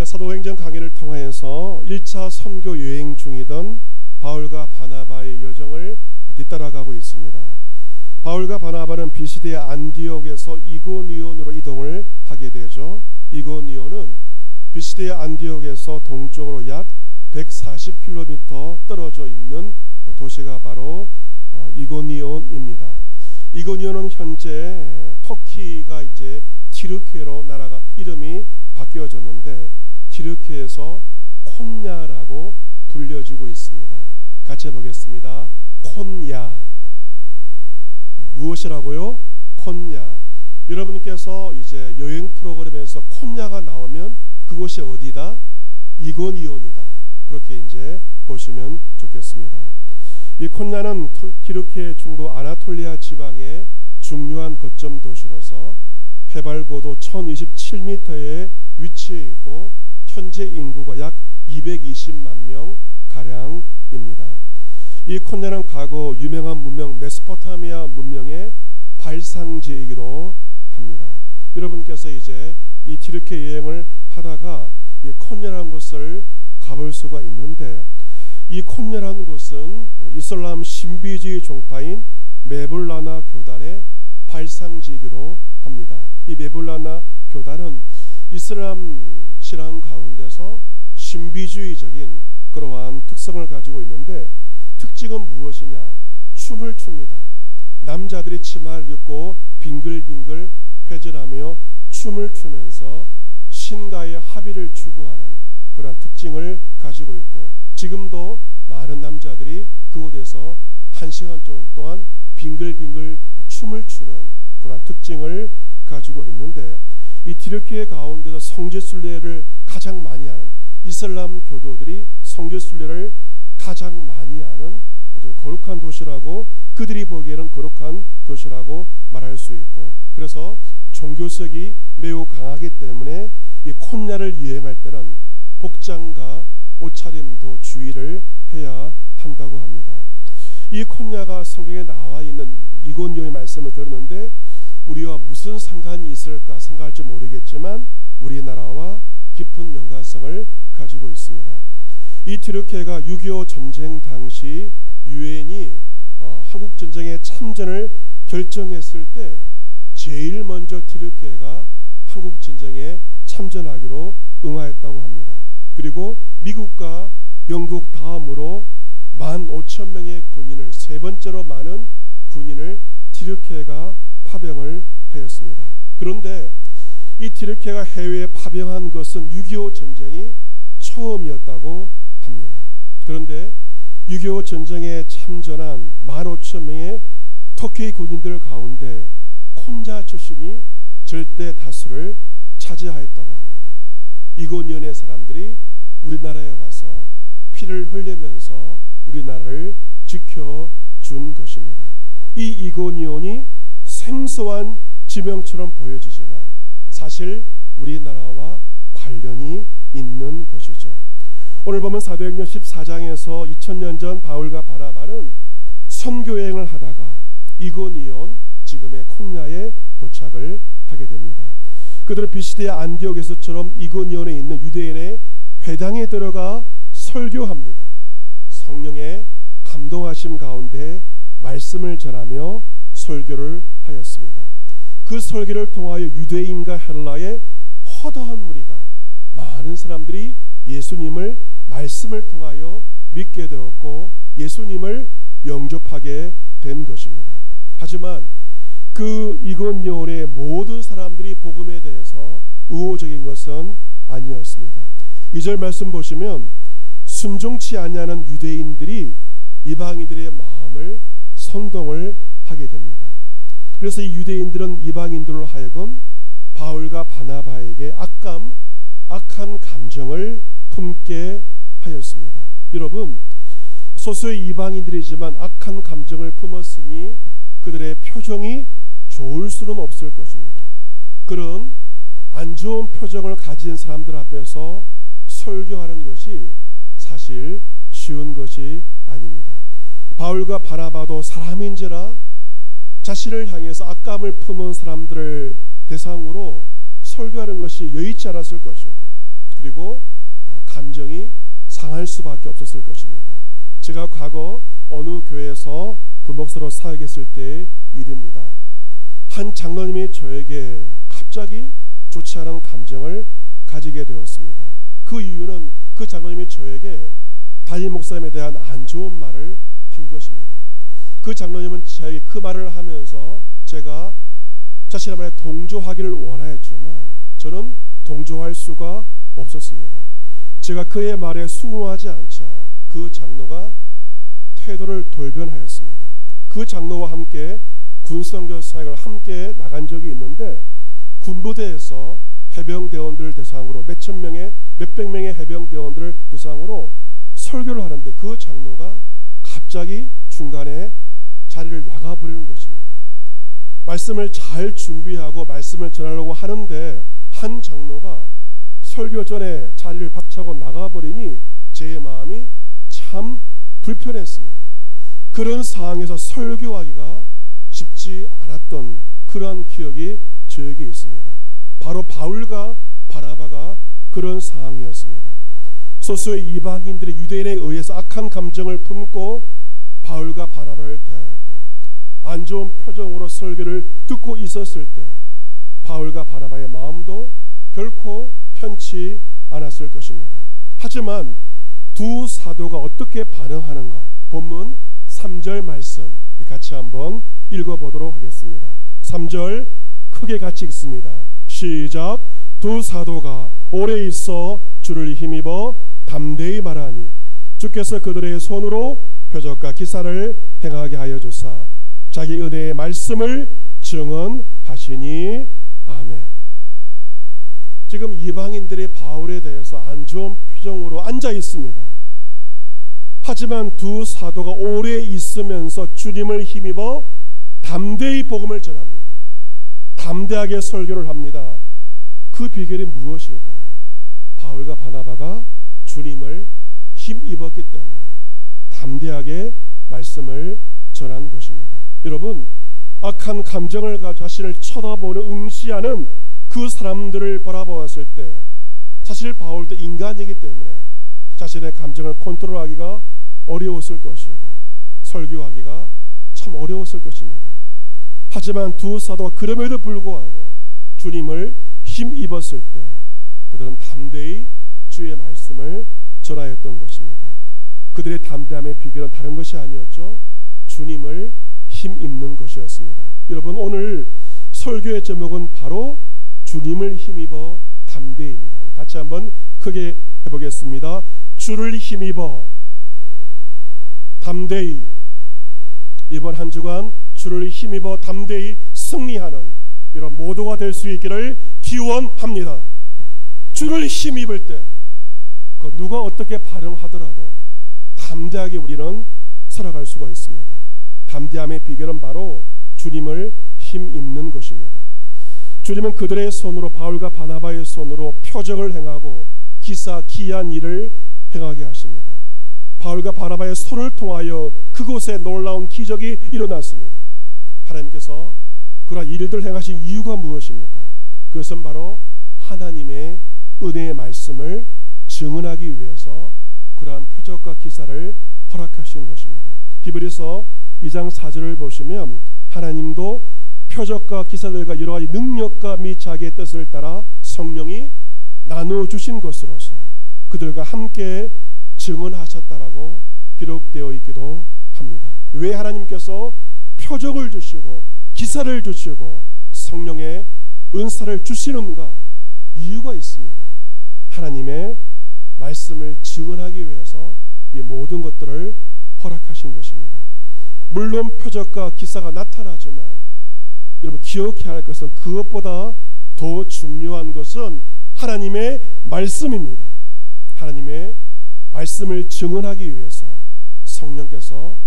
사도행전 강해를 통해서 1차 선교 여행 중이던 바울과 바나바의 여정을 뒤따라가고 있습니다. 바울과 바나바는 비시디의 안디옥에서 이고니온으로 이동을 하게 되죠. 이고니온은 비시디의 안디옥에서 동쪽으로 약 140km 떨어져 있는 도시가 바로 이고니온입니다. 이고니온은 현재 터키가 이제 티르키예로 나라가 이름이 바뀌어졌는데 티르키에서 콘야라고 불려지고 있습니다. 같이 해보겠습니다. 콘야. 무엇이라고요? 콘야. 여러분께서 이제 여행 프로그램에서 콘야가 나오면 그곳이 어디다? 이고니온이다. 그렇게 이제 보시면 좋겠습니다. 이 콘야는 티르키의 중부 아나톨리아 지방의 중요한 거점 도시로서 해발 고도 1027m에 위치해 있고 현재 인구가 약 220만 명 가량입니다. 이 콘야는 과거 유명한 문명 메소포타미아 문명의 발상지이기도 합니다. 여러분께서 이제 이 티르키 여행을 하다가 이 콘야라는 곳을 가볼 수가 있는데 이 콘야라는 곳은 이슬람 신비주의 종파인 메불라나 교단의 발상지이기도 합니다. 이 메불라나 교단은 이슬람 신앙 가운데서 신비주의적인 그러한 특성을 가지고 있는데 특징은 무엇이냐? 춤을 춥니다. 남자들이 치마를 입고 빙글빙글 회전하며 춤을 추면서 신과의 합의를 추구하는 그러한 특징을 가지고 있고 지금도 많은 남자들이 그곳에서 1시간 동안 빙글빙글 춤을 추는 그러한 특징을 가지고 있는데 이 티르키의 가운데서 성지순례를 가장 많이 하는 이슬람 교도들이 성지순례를 가장 많이 하는 거룩한 도시라고 그들이 보기에는 거룩한 도시라고 말할 수 있고 그래서 종교색이 매우 강하기 때문에 이 콘야를 여행할 때는 복장과 옷차림도 주의를 해야 한다고 합니다. 이 콘야가 성경에 나와 있는 이고니온의 말씀을 들었는데 우리와 무슨 상관이 있을까 생각할지 모르겠지만 우리나라와 깊은 연관성을 가지고 있습니다. 이 티르키가 6.25 전쟁 당시 유엔이 한국전쟁에 참전을 결정했을 때 제일 먼저 티르키가 한국전쟁에 참전하기로 응하였다고 합니다. 그리고 미국과 영국 다음으로 15,000명의 군인을 세 번째로 많은 군인을 티르키가 파병을 하였습니다. 그런데 이 티르키가 해외에 파병한 것은 6.25 전쟁이 처음이었다고 합니다. 그런데 6.25 전쟁에 참전한 15,000명의 터키 군인들 가운데 콘야 출신이 절대 다수를 차지하였다고 합니다. 이고니온의 사람들이 우리나라에 와서 피를 흘리면서 우리나라를 지켜준 것입니다. 이 이고니온이 생소한 지명처럼 보여지지만 사실 우리나라와 관련이 있는 것이죠. 오늘 보면 사도행전 14장에서 2000년 전 바울과 바나바는 선교여행을 하다가 이고니온 지금의 콘야에 도착을 하게 됩니다. 그들은 비시디의 안디옥에서처럼 이고니온에 있는 유대인의 회당에 들어가 설교합니다. 성령의 감동하심 가운데 말씀을 전하며 설교를 하였습니다. 그 설교를 통하여 유대인과 헬라의 허다한 무리가 많은 사람들이 예수님을 말씀을 통하여 믿게 되었고 예수님을 영접하게 된 것입니다. 하지만 그 이고니온의 모든 사람들이 복음에 대해서 우호적인 것은 아니었습니다. 2절 말씀 보시면 순종치 아니하는 유대인들이 이방인들의 마음을 선동을 하게 됩니다. 그래서 이 유대인들은 이방인들로 하여금 바울과 바나바에게 악한 감정을 품게 하였습니다. 여러분, 소수의 이방인들이지만 악한 감정을 품었으니 그들의 표정이 좋을 수는 없을 것입니다. 그런 안 좋은 표정을 가진 사람들 앞에서 설교하는 것이 사실 쉬운 것이 아닙니다. 바울과 바나바도 사람인지라 자신을 향해서 악감을 품은 사람들을 대상으로 설교하는 것이 여의치 않았을 것이고 그리고 감정이 상할 수밖에 없었을 것입니다. 제가 과거 어느 교회에서 부목사로 사역했을 때의 일입니다. 한 장로님이 저에게 갑자기 좋지 않은 감정을 가지게 되었습니다. 그 이유는 그 장로님이 저에게 담임 목사님에 대한 안 좋은 말을 한 것입니다. 그 장로님은 저에게 그 말을 하면서 제가 자신의 말에 동조하기를 원하였지만 저는 동조할 수가 없었습니다. 제가 그의 말에 수긍하지 않자 그 장로가 태도를 돌변하였습니다. 그 장로와 함께 군선교 사역을 함께 나간 적이 있는데 군부대에서 해병대원들 대상으로 몇백 명의 해병대원들을 대상으로 설교를 하는데 그 장로가 갑자기 중간에 자리를 나가버리는 것입니다. 말씀을 잘 준비하고 말씀을 전하려고 하는데 한 장로가 설교 전에 자리를 박차고 나가버리니 제 마음이 참 불편했습니다. 그런 상황에서 설교하기가 쉽지 않았던 그러한 기억이 저에게 있습니다. 바로 바울과 바나바가 그런 상황이었습니다. 소수의 이방인들의 유대인에 의해서 악한 감정을 품고 바울과 바나바를 대하였고 안 좋은 표정으로 설교를 듣고 있었을 때 바울과 바나바의 마음도 결코 편치 않았을 것입니다. 하지만 두 사도가 어떻게 반응하는가 본문 3절 말씀 우리 같이 한번 읽어보도록 하겠습니다. 3절 크게 같이 읽습니다. 시작. 두 사도가 오래 있어 주를 힘입어 담대히 말하니 주께서 그들의 손으로 표적과 기사를 행하게 하여 주사 자기 은혜의 말씀을 증언하시니 아멘. 지금 이방인들이 바울에 대해서 안 좋은 표정으로 앉아 있습니다. 하지만 두 사도가 오래 있으면서 주님을 힘입어 담대히 복음을 전합니다. 담대하게 설교를 합니다. 그 비결이 무엇일까요? 바울과 바나바가 주님을 힘입었기 때문에 담대하게 말씀을 전한 것입니다. 여러분, 악한 감정을 가지고 자신을 쳐다보는 응시하는 그 사람들을 바라보았을 때 사실 바울도 인간이기 때문에 자신의 감정을 컨트롤하기가 어려웠을 것이고 설교하기가 참 어려웠을 것입니다. 하지만 두 사도가 그럼에도 불구하고 주님을 힘입었을 때 그들은 담대히 주의 말씀을 전하였던 것입니다. 그들의 담대함의 비결은 다른 것이 아니었죠. 주님을 힘입는 것이었습니다. 여러분, 오늘 설교의 제목은 바로 주님을 힘입어 담대히입니다. 우리 같이 한번 크게 해보겠습니다. 주를 힘입어 담대히. 이번 한 주간 주를 힘입어 담대히 승리하는 이런 모두가 될 수 있기를 기원합니다. 주를 힘입을 때 그 누가 어떻게 반응하더라도 담대하게 우리는 살아갈 수가 있습니다. 담대함의 비결은 바로 주님을 힘입는 것입니다. 주님은 그들의 손으로 바울과 바나바의 손으로 표적을 행하고 기사 기이한 일을 행하게 하십니다. 바울과 바나바의 손을 통하여 그곳에 놀라운 기적이 일어났습니다. 하나님께서 그러한 일들 행하신 이유가 무엇입니까? 그것은 바로 하나님의 은혜의 말씀을 증언하기 위해서 그러한 표적과 기사를 허락하신 것입니다. 히브리서 2장 4절을 보시면 하나님도 표적과 기사들과 여러 가지 능력과 및 자기의 뜻을 따라 성령이 나누어 주신 것으로서 그들과 함께 증언하셨다라고 기록되어 있기도 합니다. 왜 하나님께서 표적을 주시고 기사를 주시고 성령의 은사를 주시는가? 이유가 있습니다. 하나님의 말씀을 증언하기 위해서 이 모든 것들을 허락하신 것입니다. 물론 표적과 기사가 나타나지만 여러분 기억해야 할 것은 그것보다 더 중요한 것은 하나님의 말씀입니다. 하나님의 말씀을 증언하기 위해서 성령께서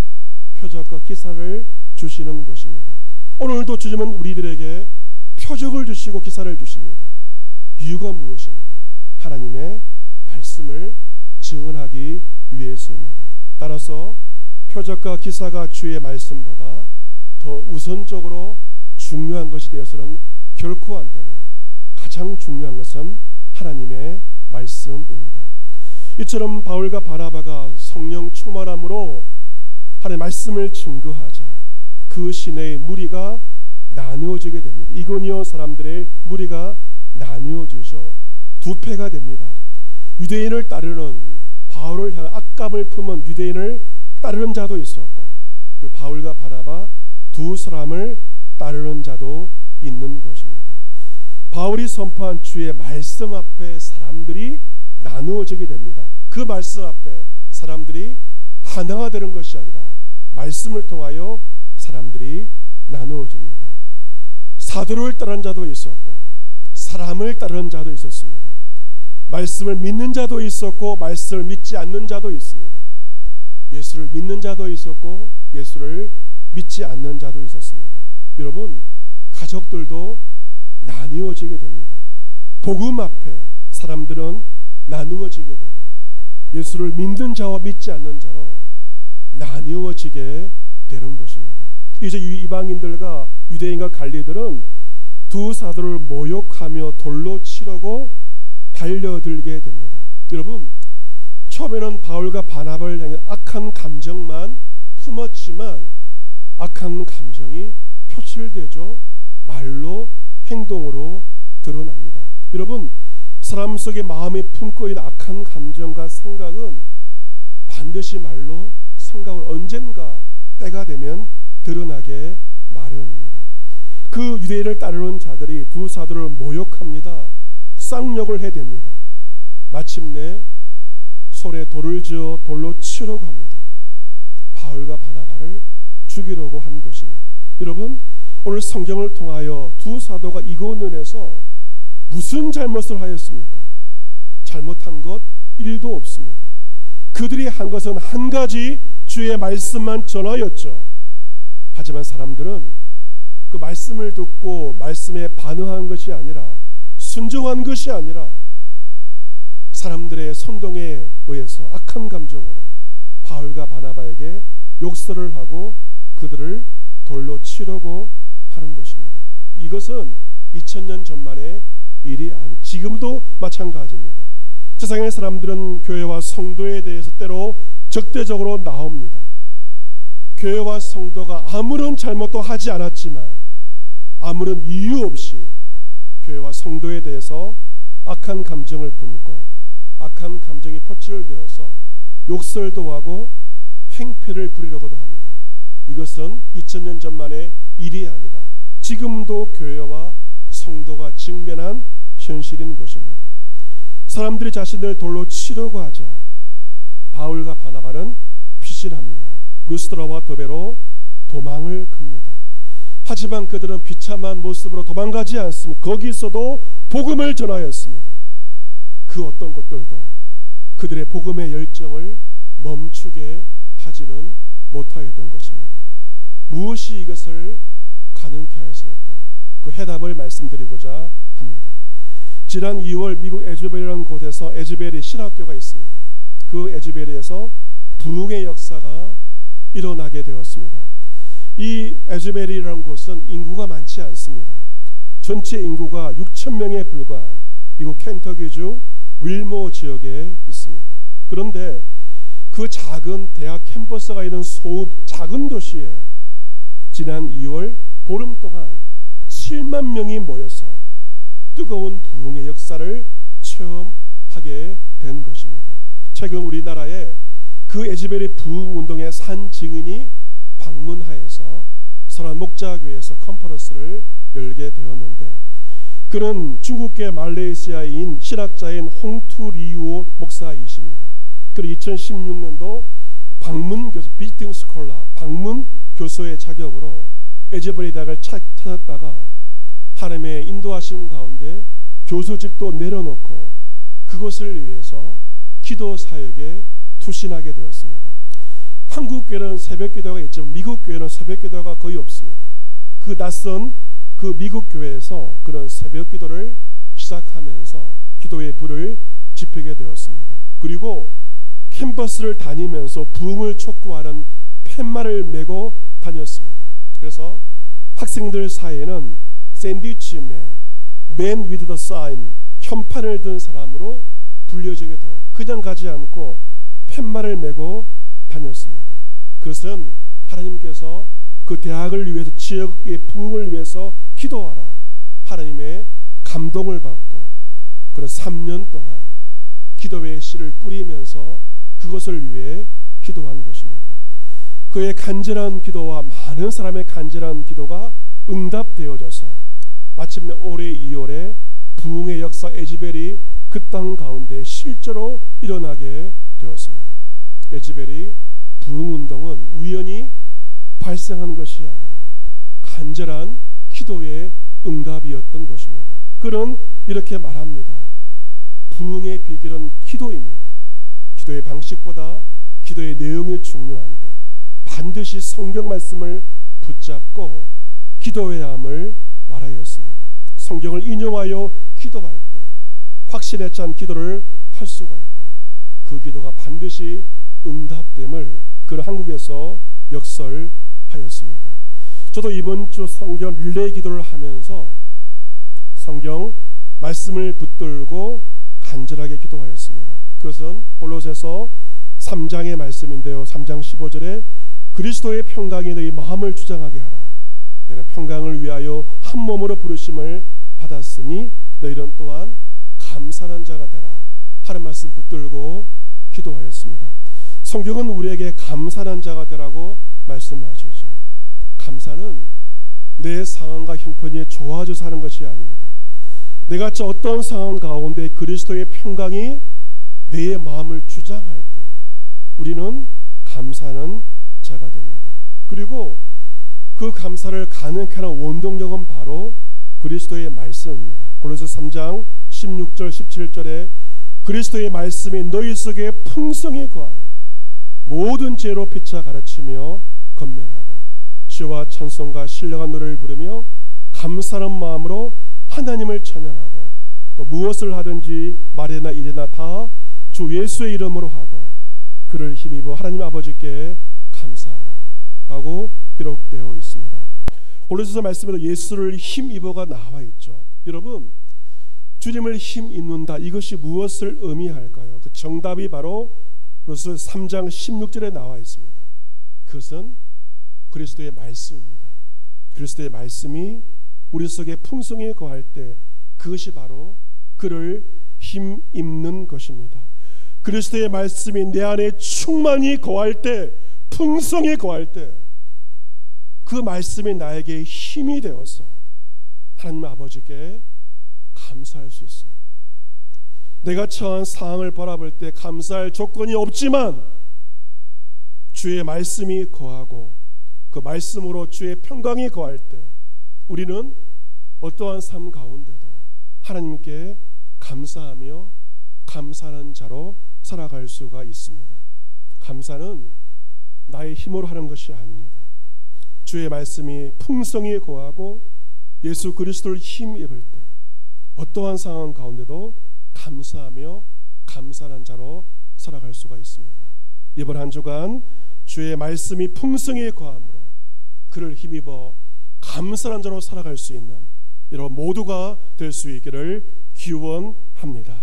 표적과 기사를 주시는 것입니다. 오늘도 주님은 우리들에게 표적을 주시고 기사를 주십니다. 이유가 무엇인가? 하나님의 말씀을 증언하기 위해서입니다. 따라서 표적과 기사가 주의 말씀보다 더 우선적으로 중요한 것이 되어서는 결코 안 되며 가장 중요한 것은 하나님의 말씀입니다. 이처럼 바울과 바나바가 성령 충만함으로 하나님의 말씀을 증거하자 그 시내의 무리가 나누어지게 됩니다. 이고니온 사람들의 무리가 나누어지죠. 두 패가 됩니다. 유대인을 따르는, 바울을 향한 악감을 품은 유대인을 따르는 자도 있었고, 그리고 바울과 바나바 두 사람을 따르는 자도 있는 것입니다. 바울이 선포한 주의 말씀 앞에 사람들이 나누어지게 됩니다. 그 말씀 앞에 사람들이 하나가 되는 것이 아니라 말씀을 통하여 사람들이 나누어집니다. 사도를 따르는 자도 있었고 사람을 따르는 자도 있었습니다. 말씀을 믿는 자도 있었고 말씀을 믿지 않는 자도 있습니다. 예수를 믿는 자도 있었고 예수를 믿지 않는 자도 있었습니다. 여러분, 가족들도 나누어지게 됩니다. 복음 앞에 사람들은 나누어지게 되고 예수를 믿는 자와 믿지 않는 자로 나누어지게 되는 것입니다. 이제 이방인들과 유대인과 갈리들은 두 사도를 모욕하며 돌로 치려고 달려들게 됩니다. 여러분, 처음에는 바울과 바나바를 향해 악한 감정만 품었지만 악한 감정이 표출되죠. 말로, 행동으로 드러납니다. 여러분, 사람 속에 마음에 품고 있는 악한 감정과 생각은 반드시 말로, 생각으로 언젠가 때가 되면 드러나게 마련입니다. 그 유대인을 따르는 자들이 두 사도를 모욕합니다. 쌍욕을 해댑니다. 마침내 손에 돌을 지어 돌로 치려고 합니다. 바울과 바나바를 죽이려고 한 것입니다. 여러분, 오늘 성경을 통하여 두 사도가 이고니온에서 무슨 잘못을 하였습니까? 잘못한 것 1도 없습니다. 그들이 한 것은 한 가지 주의 말씀만 전하였죠. 하지만 사람들은 그 말씀을 듣고 말씀에 반응한 것이 아니라, 순종한 것이 아니라 사람들의 선동에 의해서 악한 감정으로 바울과 바나바에게 욕설을 하고 그들을 돌로 치려고 하는 것입니다. 이것은 2000년 전만의 일이 아니, 지금도 마찬가지입니다. 세상의 사람들은 교회와 성도에 대해서 때로 적대적으로 나옵니다. 교회와 성도가 아무런 잘못도 하지 않았지만 아무런 이유 없이 교회와 성도에 대해서 악한 감정을 품고 악한 감정이 표출되어서 욕설도 하고 행패를 부리려고도 합니다. 이것은 2000년 전만의 일이 아니라 지금도 교회와 성도가 직면한 현실인 것입니다. 사람들이 자신을 돌로 치려고 하자 바울과 바나바는 피신합니다. 루스드라와 더베로 도망을 갑니다. 하지만 그들은 비참한 모습으로 도망가지 않습니다. 거기서도 복음을 전하였습니다. 그 어떤 것들도 그들의 복음의 열정을 멈추게 하지는 못하였던 것입니다. 무엇이 이것을 가능케 하였을까? 그 해답을 말씀드리고자 합니다. 지난 2월 미국 에즈베리라는 곳에서 에즈베리 신학교가 있습니다. 그 에즈베리에서 부흥의 역사가 일어나게 되었습니다. 이 에즈베리라는 곳은 인구가 많지 않습니다. 전체 인구가 6,000명에 불과한 미국 켄터키주 윌모 지역에 있습니다. 그런데 그 작은 대학 캠퍼스가 있는 소읍 작은 도시에 지난 2월 보름 동안 7만 명이 모여서 뜨거운 부흥의 역사를 체험하게 된 것입니다. 최근 우리나라에 그 에즈베리 부흥 운동의 산 증인이 방문하여서 설화 목자교회에서 컨퍼런스를 열게 되었는데, 그는 중국계 말레이시아인 신학자인 홍투리우 목사이십니다. 그리고 2016년도 방문 교수, 비팅 스콜라, 방문 교수의 자격으로 에즈베리 대학을 찾았다가 하나님의 인도하심 가운데 교수직도 내려놓고 그것을 위해서 기도 사역에 투신하게 되었습니다. 한국 교회는 새벽 기도가 있지만 미국 교회는 새벽 기도가 거의 없습니다. 그 낯선 그 미국 교회에서 그런 새벽 기도를 시작하면서 기도의 불을 지피게 되었습니다. 그리고 캠퍼스를 다니면서 부흥을 촉구하는 팻말을 메고 다녔습니다. 그래서 학생들 사이에는 샌드위치맨, Man with the sign, 현판을 든 사람으로 불려지게 되고 그냥 가지 않고 팻말을 메고 다녔습니다. 그것은 하나님께서 그 대학을 위해서 지역의 부흥을 위해서 기도하라 하나님의 감동을 받고 그런 3년 동안 기도의 씨를 뿌리면서 그것을 위해 기도한 것입니다. 그의 간절한 기도와 많은 사람의 간절한 기도가 응답되어져서 마침내 올해 2월에 부흥의 역사 에즈벨이 그 땅 가운데 실제로 일어나게 되었습니다. 에즈벨이 부흥운동은 우연히 발생한 것이 아니라 간절한 기도의 응답이었던 것입니다. 그는 이렇게 말합니다. 부흥의 비결은 기도입니다. 기도의 방식보다 기도의 내용이 중요한데 반드시 성경 말씀을 붙잡고 기도해야 함을 말하였습니다. 성경을 인용하여 기도할 때 확신에 찬 기도를 할 수가 있고 그 기도가 반드시 응답됨을 그는 한국에서 역설하였습니다. 저도 이번 주 성경 릴레이 기도를 하면서 성경 말씀을 붙들고 간절하게 기도하였습니다. 그것은 골로새서 3장의 말씀인데요. 3장 15절에 그리스도의 평강이 너희 마음을 주장하게 하라. 너희는 평강을 위하여 한 몸으로 부르심을 받았으니 너희는 또한 감사하는 자가 되라 하는 말씀 붙들고 기도하였습니다. 성경은 우리에게 감사하는 자가 되라고 말씀하시죠. 감사는 내 상황과 형편이 좋아져서 하는 것이 아닙니다. 내가 어떤 상황 가운데 그리스도의 평강이 내 마음을 주장할 때 우리는 감사하는 자가 됩니다. 그리고 그 감사를 가능케 하는 원동력은 바로 그리스도의 말씀입니다. 골로새 3장 16절 17절에 그리스도의 말씀이 너희 속에 풍성히 거하여 모든 지혜로 피차 가르치며 건면하고 시와 찬송과 신령한 노래를 부르며 감사하는 마음으로 하나님을 찬양하고 또 무엇을 하든지 말이나 일이나 다 주 예수의 이름으로 하고 그를 힘입어 하나님 아버지께 감사하라 라고 기록되어 있습니다. 골로새서 말씀에도 예수를 힘입어가 나와 있죠. 여러분 주님을 힘입는다 이것이 무엇을 의미할까요? 그 정답이 바로 골로새 3장 16절에 나와 있습니다. 그것은 그리스도의 말씀입니다. 그리스도의 말씀이 우리 속에 풍성히 거할 때 그것이 바로 그를 힘입는 것입니다. 그리스도의 말씀이 내 안에 충만히 거할 때 풍성히 거할 때 그 말씀이 나에게 힘이 되어서 하나님 아버지께 감사할 수 있어요. 내가 처한 상황을 바라볼 때 감사할 조건이 없지만 주의 말씀이 거하고 그 말씀으로 주의 평강이 거할 때 우리는 어떠한 삶 가운데도 하나님께 감사하며 감사하는 자로 살아갈 수가 있습니다. 감사는 나의 힘으로 하는 것이 아닙니다. 주의 말씀이 풍성히 거하고 예수 그리스도를 힘입을 때 어떠한 상황 가운데도 감사하며 감사하는 자로 살아갈 수가 있습니다. 이번 한 주간 주의 말씀이 풍성히 거함으로 그를 힘입어 감사하는 자로 살아갈 수 있는 여러분 모두가 될 수 있기를 기원합니다.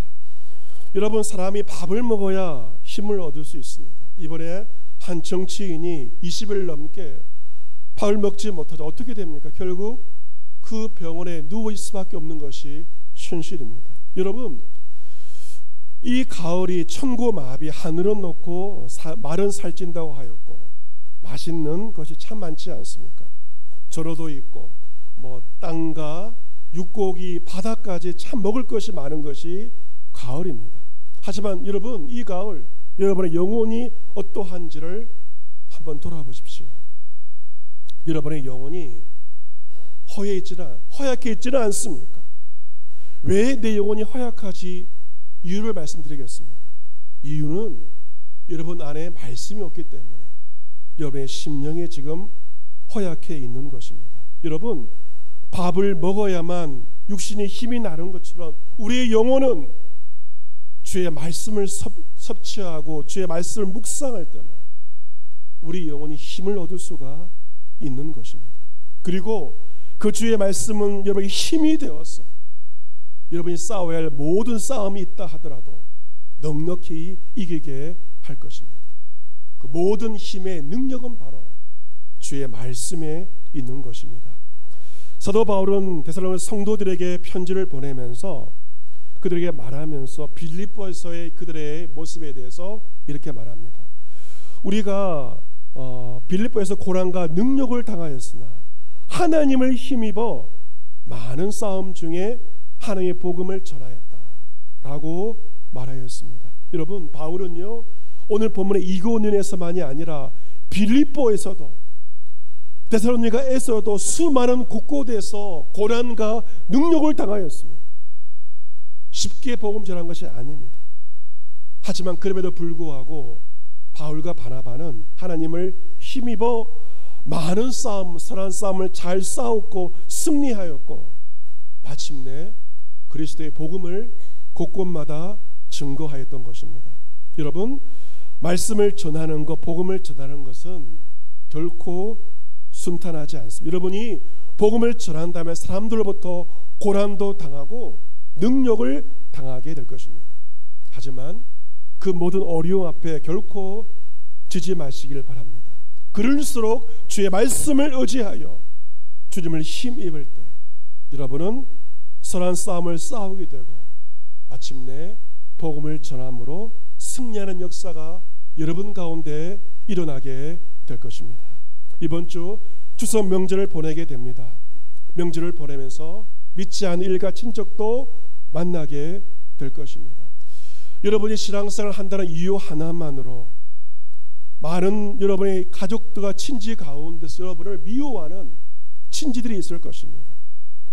여러분 사람이 밥을 먹어야 힘을 얻을 수 있습니다. 이번에 한 정치인이 20일 넘게 밥을 먹지 못하자 어떻게 됩니까? 결국 그 병원에 누워 있을 수밖에 없는 것이 현실입니다. 여러분 이 가을이 천고마비 하늘은 높고 말은 살찐다고 하였고 맛있는 것이 참 많지 않습니까? 절호도 있고 뭐 땅과 육고기 바다까지 참 먹을 것이 많은 것이 가을입니다. 하지만 여러분 이 가을 여러분의 영혼이 어떠한지를 한번 돌아보십시오. 여러분의 영혼이 허약해 있지는 않습니까? 왜 내 영혼이 허약하지? 이유를 말씀드리겠습니다. 이유는 여러분 안에 말씀이 없기 때문에 여러분의 심령이 지금 허약해 있는 것입니다. 여러분 밥을 먹어야만 육신이 힘이 나는 것처럼 우리의 영혼은 주의 말씀을 섭취하고 주의 말씀을 묵상할 때만 우리 영혼이 힘을 얻을 수가 있는 것입니다. 그리고 그 주의 말씀은 여러분의 힘이 되어서 여러분이 싸워야 할 모든 싸움이 있다 하더라도 넉넉히 이기게 할 것입니다. 그 모든 힘의 능력은 바로 주의 말씀에 있는 것입니다. 사도 바울은 데살로니가 성도들에게 편지를 보내면서 그들에게 말하면서 빌립보에서의 그들의 모습에 대해서 이렇게 말합니다. 우리가 빌립보에서 고난과 능력을 당하였으나 하나님을 힘입어 많은 싸움 중에 하나님의 복음을 전하였다라고 말하였습니다. 여러분, 바울은요 오늘 본문의 이고니온에서만이 아니라 빌립보에서도 데살로니가에서도 수많은 곳곳에서 고난과 능력을 당하였습니다. 쉽게 복음 전한 것이 아닙니다. 하지만 그럼에도 불구하고 바울과 바나바는 하나님을 힘입어 많은 싸움, 선한 싸움을 잘 싸웠고 승리하였고 마침내 그리스도의 복음을 곳곳마다 증거하였던 것입니다. 여러분, 말씀을 전하는 것, 복음을 전하는 것은 결코 순탄하지 않습니다. 여러분이 복음을 전한다면 사람들로부터 고난도 당하고 능력을 당하게 될 것입니다. 하지만 그 모든 어려움 앞에 결코 지지 마시기를 바랍니다. 그럴수록 주의 말씀을 의지하여 주님을 힘입을 때 여러분은 선한 싸움을 싸우게 되고 마침내 복음을 전함으로 승리하는 역사가 여러분 가운데 일어나게 될 것입니다. 이번 주 추석 명절을 보내게 됩니다. 명절을 보내면서 믿지 않은 일가 친척도 만나게 될 것입니다. 여러분이 신앙생활을 한다는 이유 하나만으로 많은 여러분의 가족들과 친지 가운데서 여러분을 미워하는 친지들이 있을 것입니다.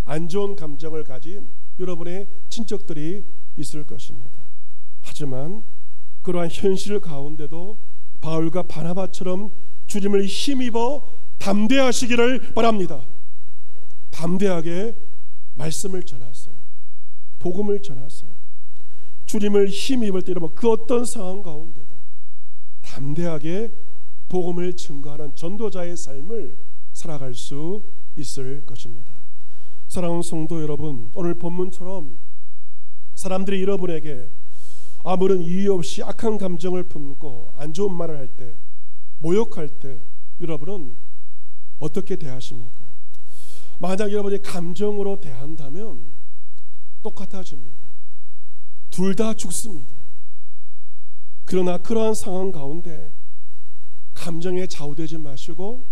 안 좋은 감정을 가진 여러분의 친척들이 있을 것입니다. 하지만 그러한 현실 가운데도 바울과 바나바처럼 주님을 힘입어 담대하시기를 바랍니다. 담대하게 말씀을 전하세요. 복음을 전하세요. 주님을 힘입을 때 여러분 그 어떤 상황 가운데도 담대하게 복음을 증거하는 전도자의 삶을 살아갈 수 있을 것입니다. 사랑하는 성도 여러분, 오늘 본문처럼 사람들이 여러분에게 아무런 이유 없이 악한 감정을 품고 안 좋은 말을 할 때, 모욕할 때 여러분은 어떻게 대하십니까? 만약 여러분이 감정으로 대한다면 똑같아집니다. 둘 다 죽습니다. 그러나 그러한 상황 가운데 감정에 좌우되지 마시고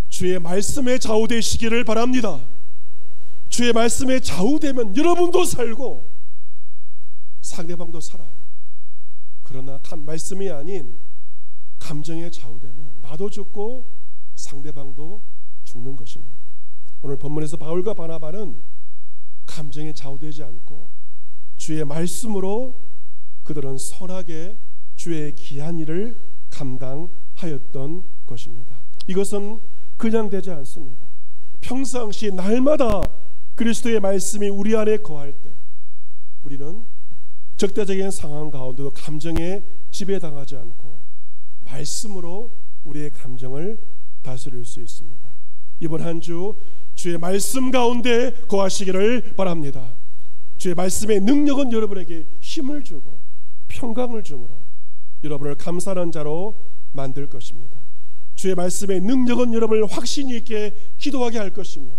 주의 말씀에 좌우되시기를 바랍니다. 주의 말씀에 좌우되면 여러분도 살고 상대방도 살아요. 그러나 말씀이 아닌 감정에 좌우되면 나도 죽고 상대방도 죽는 것입니다. 오늘 본문에서 바울과 바나바는 감정에 좌우되지 않고 주의 말씀으로 그들은 선하게 주의 귀한 일을 감당하였던 것입니다. 이것은 그냥 되지 않습니다. 평상시 날마다 그리스도의 말씀이 우리 안에 거할 때 우리는 적대적인 상황 가운데도 감정에 지배당하지 않고 말씀으로 우리의 감정을 다스릴 수 있습니다. 이번 한 주 주의 말씀 가운데 거하시기를 바랍니다. 주의 말씀의 능력은 여러분에게 힘을 주고 평강을 주므로 여러분을 감사하는 자로 만들 것입니다. 주의 말씀의 능력은 여러분을 확신 있게 기도하게 할 것이며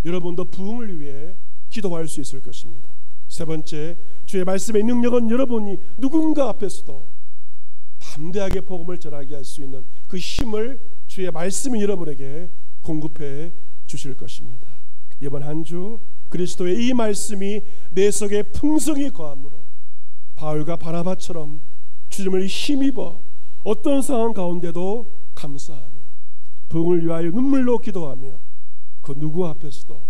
여러분도 부흥을 위해 기도할 수 있을 것입니다. 세 번째, 주의 말씀의 능력은 여러분이 누군가 앞에서도 담대하게 복음을 전하게 할 수 있는 그 힘을 주의 말씀이 여러분에게 공급해 주실 것입니다. 이번 한 주 그리스도의 이 말씀이 내 속에 풍성히 거함으로 바울과 바나바처럼 주님을 힘입어 어떤 상황 가운데도 감사하며 부흥을 위하여 눈물로 기도하며 그 누구 앞에서도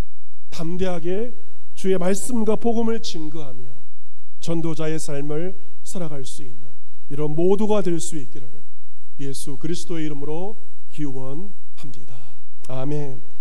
담대하게 주의 말씀과 복음을 증거하며 전도자의 삶을 살아갈 수 있는 이런 모두가 될 수 있기를 예수 그리스도의 이름으로 기원합니다. 아멘.